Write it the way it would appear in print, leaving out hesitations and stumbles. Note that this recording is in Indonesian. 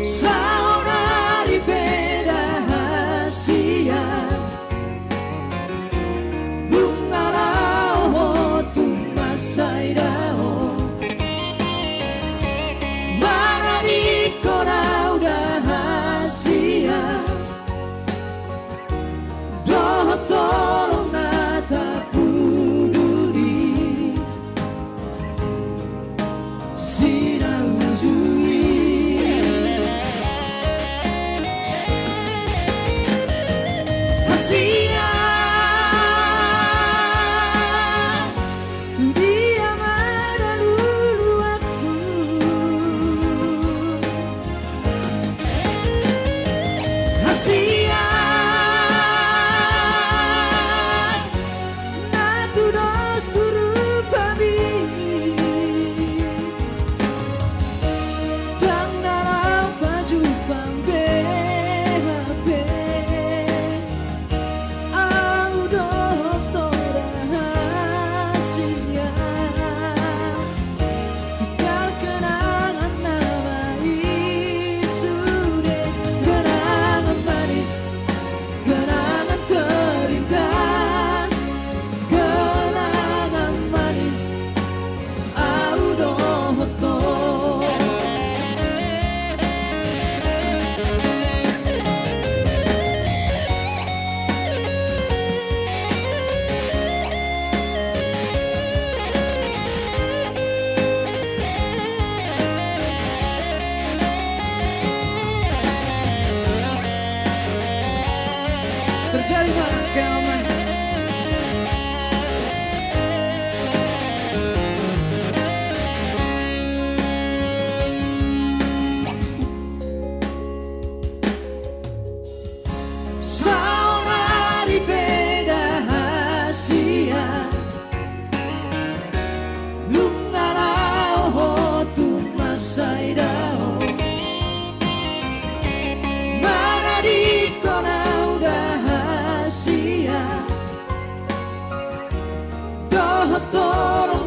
Saudari beda hasia Bungalau tumasairao Marani korau dah hasia Doh tolong nata peduli Sina ujui Hasia Tu dia mana dulu aku Hasia Natu dos turu babi Dang dalam baju pang BHP Au doktor rahasia Tinggal kenangan nama isude Kenangan manis, kenangan terindah Kenangan manis Au doktor Terjadi kenangan manis Saudari beda hasia Lungarao tumasairao Marani korau dah hasia Doh tolong